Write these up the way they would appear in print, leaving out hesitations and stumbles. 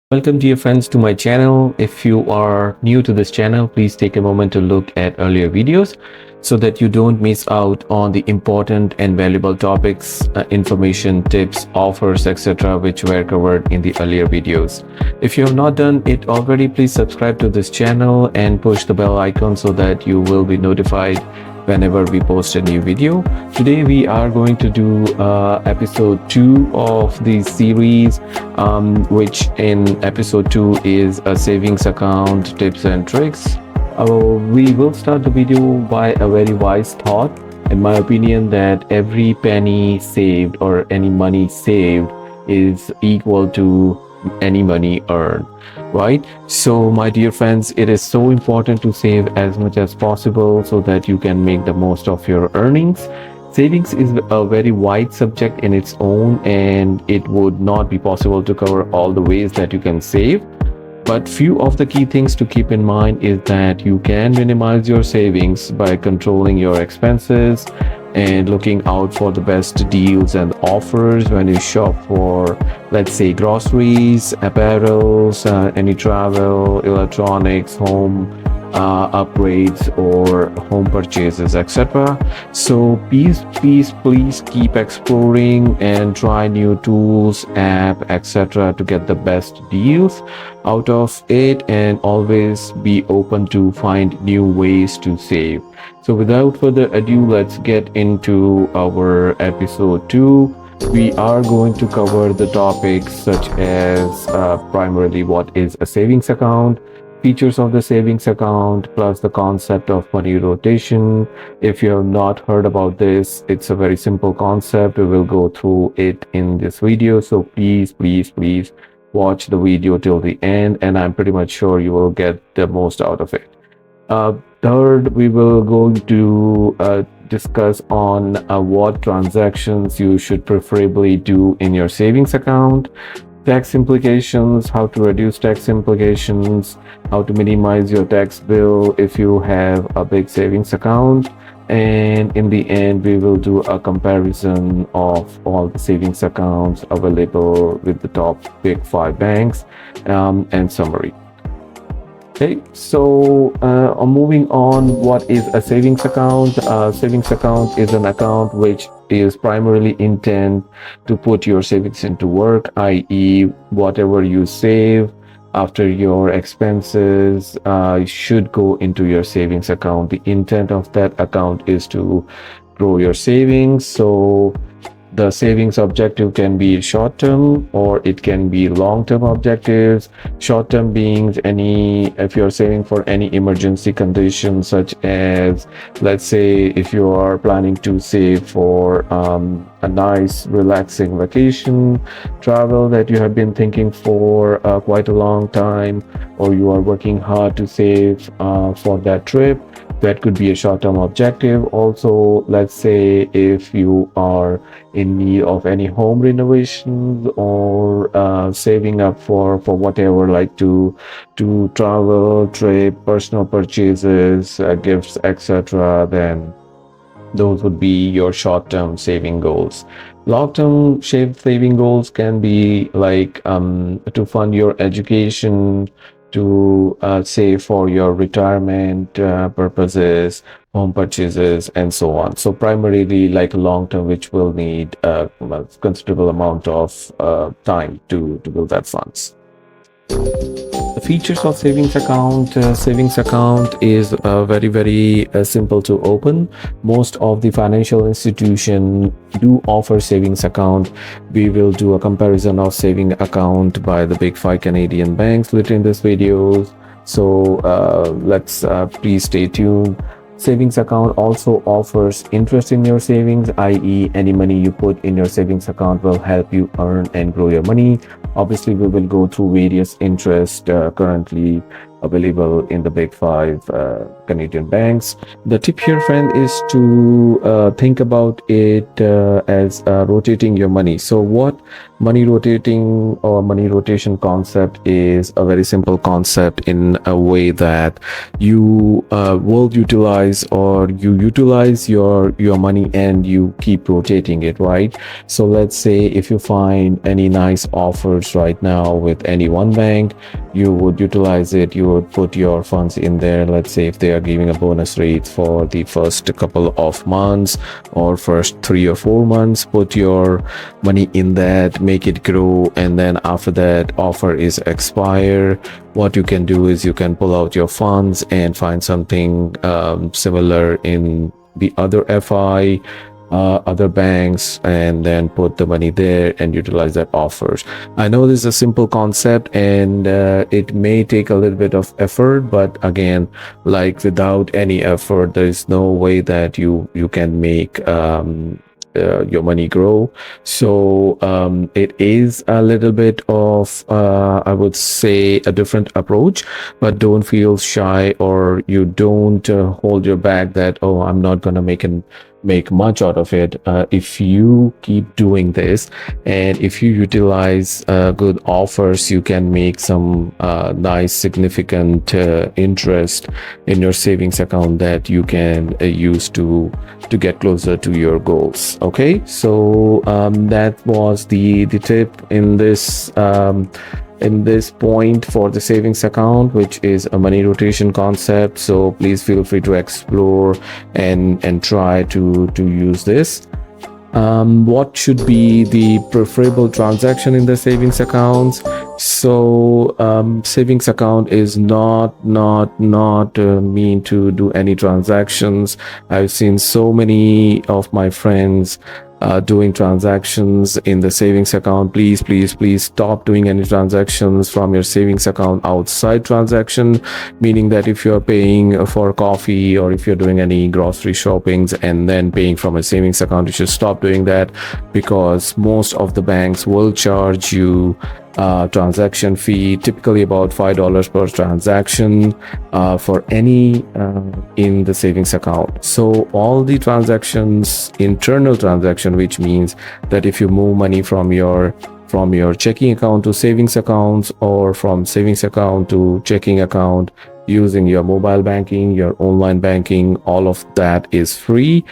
Welcome, dear friends, to my channel. If you are new to this channel, please take a moment to look at earlier videos so that you don't miss out on the important and valuable topics, information, tips, offers, etc., which were covered in the earlier videos. If you have not done it already, please subscribe to this channel and push the bell icon so that you will be notified whenever we post a new video. Today we are going to do episode 2 of the series, which in episode 2 is a savings account tips and tricks. We will start the video by a very wise thought, in my opinion, that every penny saved or any money saved is equal to any money earned, right? So my dear friends, it is so important to save as much as possible so that you can make the most of your earnings. Savings is a very wide subject in its own, and it would not be possible to cover all the ways that you can save. But few of the key things to keep in mind is that you can minimize your savings by controlling your expenses and looking out for the best deals and offers when you shop for, let's say, groceries, apparels, any travel, electronics, home upgrades or home purchases, etc. So please keep exploring and try new tools, app, etc. to get the best deals out of it, and always be open to find new ways to save. So without further ado, let's get into our episode 2. We are going to cover the topics such as primarily what is a savings account, features of the savings account, plus the concept of money rotation. If you have not heard about this, it's a very simple concept. We will go through it in this video. So please watch the video till the end, and I'm pretty much sure you will get the most out of it. Third, we will go to discuss on what transactions you should preferably do in your savings account, tax implications, how to reduce tax implications, how to minimize your tax bill if you have a big savings account, and in the end we will do a comparison of all the savings accounts available with the top big 5 banks, and summary. Okay, so moving on, what is a savings account? A savings account is an account which is primarily intended to put your savings into work, i.e. whatever you save after your expenses should go into your savings account. The intent of that account is to grow your savings. So the savings objective can be short-term or it can be long-term objectives. Short-term being if you're saving for any emergency condition, such as, let's say, if you are planning to save for a nice relaxing vacation travel that you have been thinking for quite a long time, or you are working hard to save for that trip, that could be a short-term objective. Also, let's say if you are in need of any home renovations or saving up for whatever, like to travel, trip, personal purchases, gifts, etc., then those would be your short-term saving goals. Long-term saving goals can be like to fund your education, to save for your retirement purposes, home purchases, and so on. So primarily like long term, which will need a considerable amount of time to build that funds. The features of savings account. Savings account is very simple to open. Most of the financial institutions do offer savings account. We will do a comparison of saving account by the big 5 Canadian banks later in this video. So let's please stay tuned. Savings account also offers interest in your savings, i.e. any money you put in your savings account will help you earn and grow your money. Obviously, we will go through various interest currently available in the big five Canadian banks. The tip here, friend, is to think about it as rotating your money. So what money rotating or money rotation concept is a very simple concept in a way that you will utilize, or you utilize your money and you keep rotating it, right? So let's say if you find any nice offers right now with any one bank, you would utilize it. You would put your funds in there. Let's say if they are giving a bonus rate for the first couple of months or first 3 or 4 months, put your money in that, make it grow, and then after that offer is expire, what you can do is you can pull out your funds and find something similar in the other FI, other banks, and then put the money there and utilize that offers. I know this is a simple concept, and it may take a little bit of effort, but again, like without any effort, there is no way that you can make your money grow. So it is a little bit of I would say a different approach, but don't feel shy, or you don't hold your back that, oh, I'm not gonna make much out of it. If you keep doing this, and if you utilize good offers, you can make some nice significant interest in your savings account that you can use to get closer to your goals. Okay, so that was the tip in this point for the savings account, which is a money rotation concept. So please feel free to explore and try to use this. What should be the preferable transaction in the savings accounts? So savings account is not mean to do any transactions. I've seen so many of my friends doing transactions in the savings account. Please stop doing any transactions from your savings account outside transaction, meaning that if you're paying for coffee, or if you're doing any grocery shoppings and then paying from a savings account, you should stop doing that, because most of the banks will charge you transaction fee, typically about $5 per transaction for any in the savings account. So all the transactions, internal transaction, which means that if you move money from your checking account to savings accounts, or from savings account to checking account using your mobile banking, your online banking, all of that is free.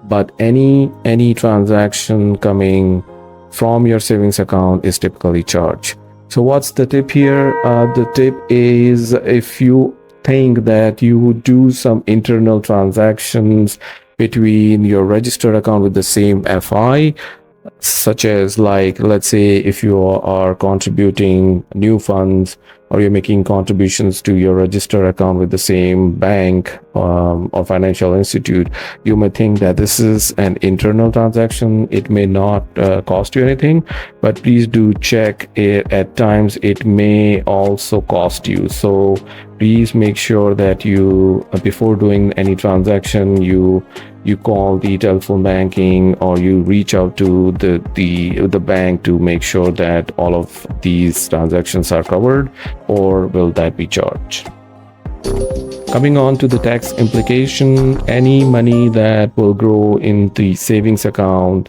But any transaction coming from your savings account is typically charged. So what's the tip here? The tip is, if you think that you do some internal transactions between your registered account with the same FI, such as, like, let's say if you are contributing new funds, or you're making contributions to your registered account with the same bank or financial institute, you may think that this is an internal transaction. It may not cost you anything, but please do check it. At times it may also cost you. So please make sure that you, before doing any transaction, you call the telephone banking, or you reach out to the bank to make sure that all of these transactions are covered, or will that be charged. Coming on to the tax implication, any money that will grow in the savings account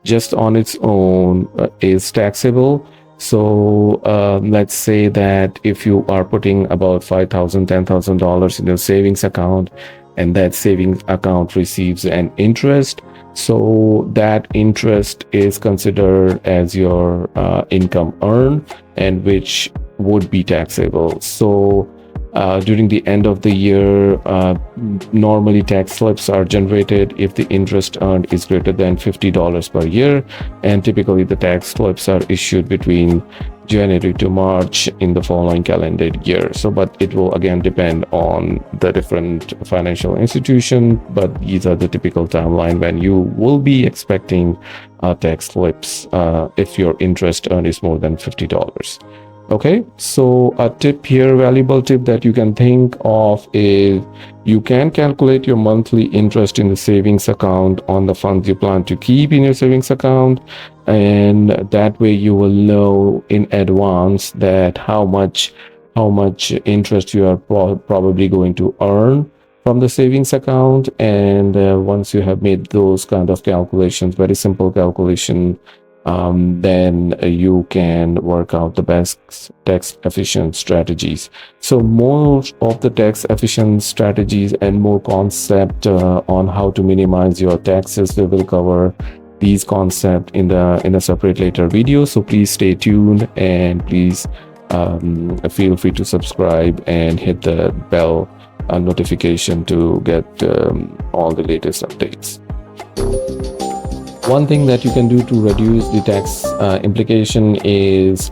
just on its own is taxable. So let's say that if you are putting about $5,000, $10,000 in your savings account, and that savings account receives an interest, so that interest is considered as your income earned, and which would be taxable. So during the end of the year, normally tax slips are generated if the interest earned is greater than $50 per year, and typically the tax slips are issued between January to March in the following calendar year. So, but it will again depend on the different financial institution, but these are the typical timeline when you will be expecting tax slips if your interest earned is more than $50. Okay, so a tip here, valuable tip that you can think of, is you can calculate your monthly interest in the savings account on the funds you plan to keep in your savings account, and that way you will know in advance that how much how much interest you are probably going to earn from the savings account. And once you have made those kind of calculations, very simple calculation, then you can work out the best tax efficient strategies. So more of the tax efficient strategies and more concept on how to minimize your taxes, we will cover these concepts in a separate later video. So please stay tuned, and please feel free to subscribe and hit the bell notification to get all the latest updates. One thing that you can do to reduce the tax implication is,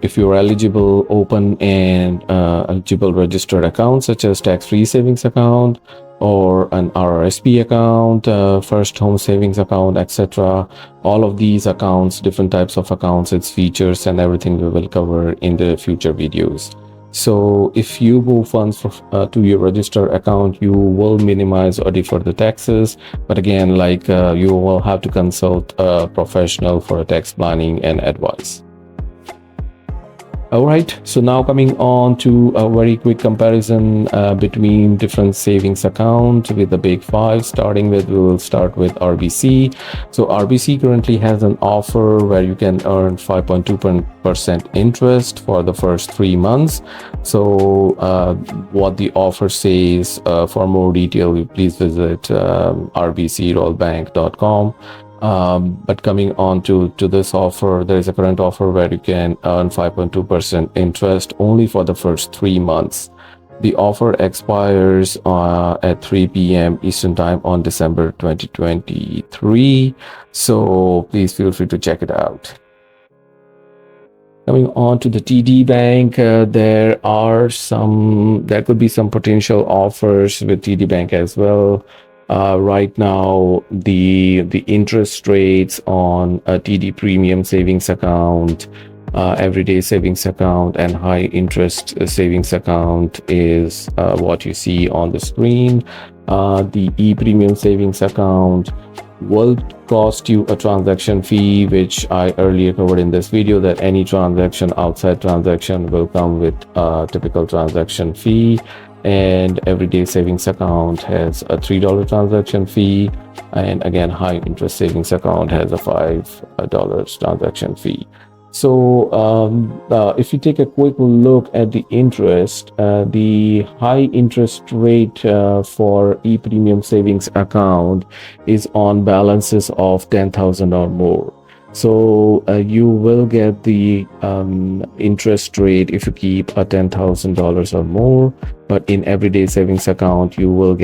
if you're eligible, open an eligible registered account such as tax-free savings account or an RRSP account, first home savings account, etc. All of these accounts, different types of accounts, its features and everything we will cover in the future videos. So if you move funds to your registered account, you will minimize or defer the taxes. But again, you will have to consult a professional for tax planning and advice. All right, so now coming on to a very quick comparison between different savings accounts with the big five. We will start with RBC. So RBC currently has an offer where you can earn 5.2% interest for the first 3 months. So what the offer says, for more detail, please visit rbcrollbank.com. But coming on to this offer, there is a current offer where you can earn 5.2% interest only for the first 3 months. The offer expires at 3 p.m. Eastern Time on December 2023. So please feel free to check it out. Coming on to the TD Bank, there could be some potential offers with TD Bank as well. Right now, the interest rates on a TD Premium savings account, everyday savings account, and high interest savings account is what you see on the screen. The e-Premium savings account will cost you a transaction fee, which I earlier covered in this video, that any outside transaction will come with a typical transaction fee. And everyday savings account has a $3 transaction fee, and again, high interest savings account has a $5 transaction fee. So if you take a quick look at the interest, the high interest rate for e-Premium savings account is on balances of 10,000 or more. So you will get the interest rate if you keep a $10,000 or more, but in everyday savings account you will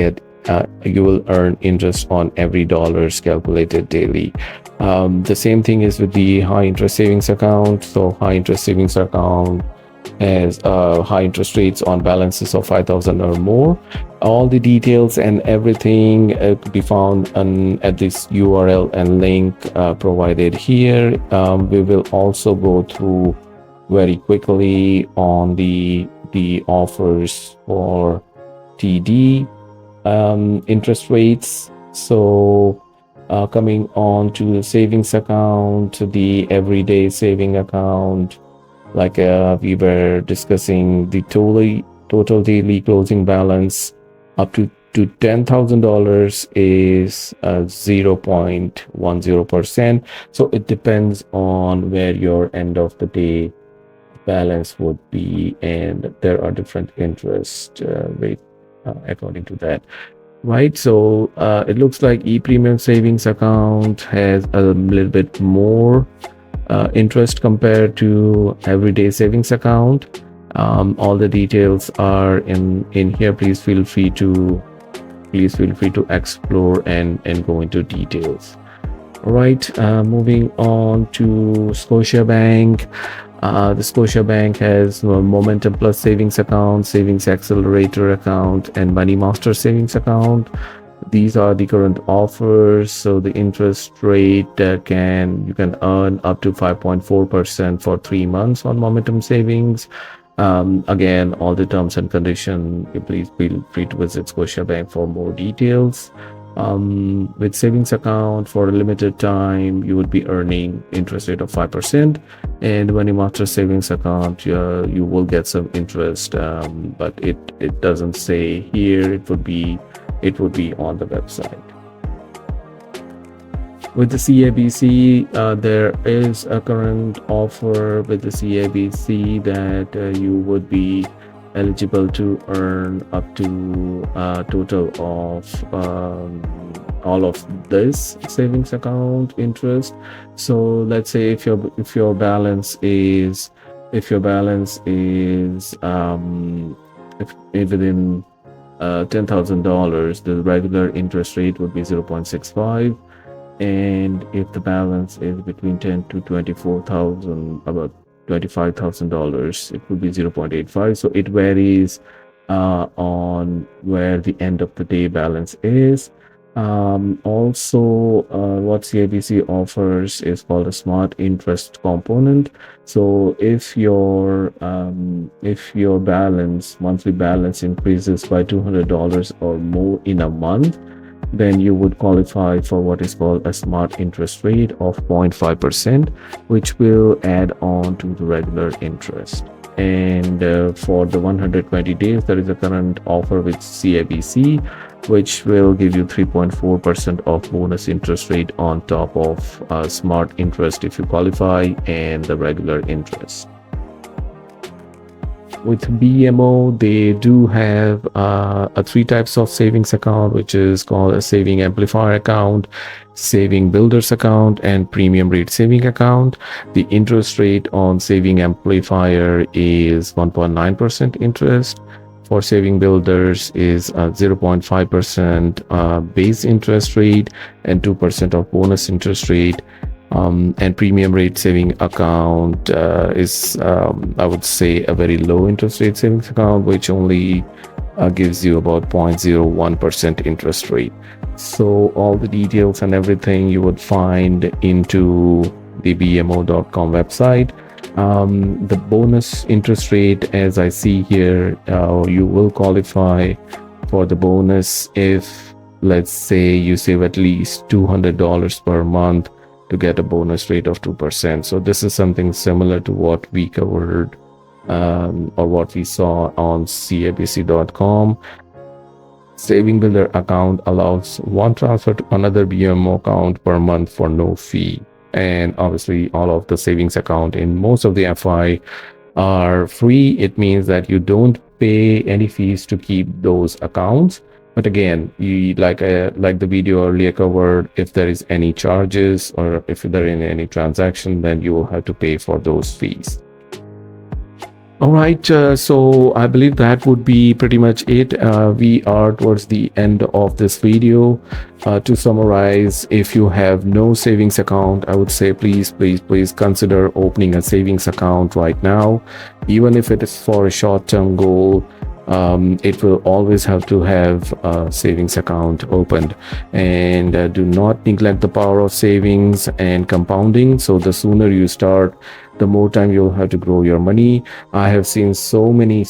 earn interest on every dollars calculated daily. The same thing is with the high interest savings account. So high interest savings account has high interest rates on balances of 5,000 or more. All the details and everything could be found at this URL and link provided here. We will also go through very quickly on the offers for TD interest rates. So coming on to the savings account, the everyday saving account, like we were discussing, the total daily closing balance up to $10,000 is 0.10%. So it depends on where your end of the day balance would be, and there are different interest rate according to that. Right, so it looks like e-Premium savings account has a little bit more interest compared to everyday savings account. All the details are in here. Please feel free to explore and go into details. All right, moving on to Scotiabank. The Scotiabank has Momentum Plus savings account, Savings Accelerator account, and Money Master savings account. These are the current offers. So the interest rate you can earn up to 5.4% for 3 months on Momentum savings. Again, all the terms and conditions, please feel free to visit Scotiabank for more details. With savings account for a limited time, you would be earning interest rate of 5%, and when you master savings account, you will get some interest, but it doesn't say here. It would be on the website. With the CIBC, there is a current offer with the CIBC that you would be eligible to earn up to a total of all of this savings account interest. So let's say if your balance is if within $10,000, the regular interest rate would be 0.65, and if the balance is between 10 to 24,000, about $25,000, it would be 0.85. So it varies on where the end of the day balance is. Also, what CIBC offers is called a smart interest component. So if your monthly balance increases by $200 or more in a month, then you would qualify for what is called a smart interest rate of 0.5%, which will add on to the regular interest. And for the 120 days, there is a current offer with CIBC, which will give you 3.4% of bonus interest rate on top of smart interest if you qualify, and the regular interest. With BMO, they do have three types of savings account, which is called a saving amplifier account, saving builders account, and premium rate saving account. The interest rate on saving amplifier is 1.9% interest. For saving builders is 0.5% base interest rate and 2% of bonus interest rate. And premium rate saving account is, I would say, a very low interest rate savings account, which only gives you about 0.01% interest rate. So all the details and everything you would find into the bmo.com website. The bonus interest rate, as I see here, you will qualify for the bonus if, let's say, you save at least $200 per month to get a bonus rate of 2%. So this is something similar to what we covered or what we saw on CIBC.com. Saving builder account allows one transfer to another BMO account per month for no fee. And obviously all of the savings account in most of the FI are free. It means that you don't pay any fees to keep those accounts. But again, like the video earlier covered, if there is any charges or if there is any transaction, then you will have to pay for those fees. All right, so I believe that would be pretty much it. We are towards the end of this video. To summarize, if you have no savings account, I would say please consider opening a savings account right now. Even if it is for a short-term goal, it will always have to have a savings account opened. And do not neglect the power of savings and compounding. So the sooner you start, the more time you'll have to grow your money. I have seen so many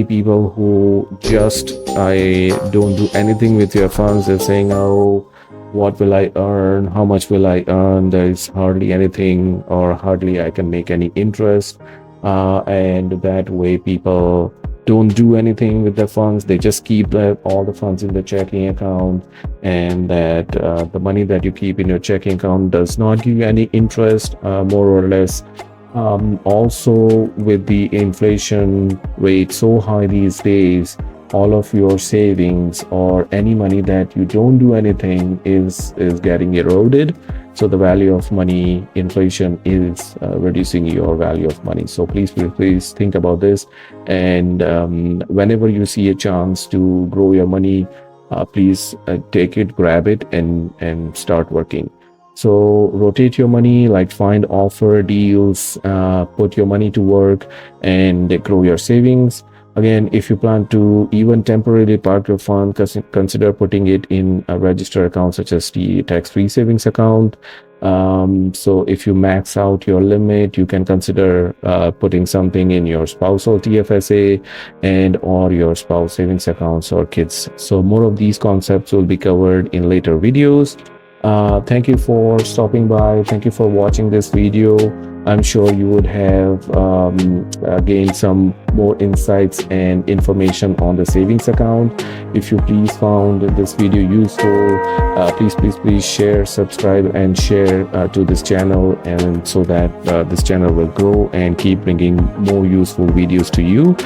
people who just don't do anything with your funds. They're saying, oh, what will I earn? How much will I earn? There is hardly anything, or hardly I can make any interest. And that way people don't do anything with their funds. They just keep all the funds in the checking account, and that the money that you keep in your checking account does not give you any interest, more or less. Also, with the inflation rate so high these days, all of your savings or any money that you don't do anything is getting eroded. So the value of money, inflation is reducing your value of money. So please think about this. And whenever you see a chance to grow your money, please take it, grab it, and start working. So rotate your money, like find offer deals, put your money to work, and grow your savings. Again, if you plan to even temporarily park your fund, consider putting it in a registered account such as the tax-free savings account. So if you max out your limit, you can consider putting something in your spousal TFSA and or your spouse savings accounts or kids. So more of these concepts will be covered in later videos. Thank you for stopping by. Thank you for watching this video. I'm sure you would have gained some more insights and information on the savings account. If you please found this video useful, please share, subscribe, and share to this channel, and so that this channel will grow and keep bringing more useful videos to you.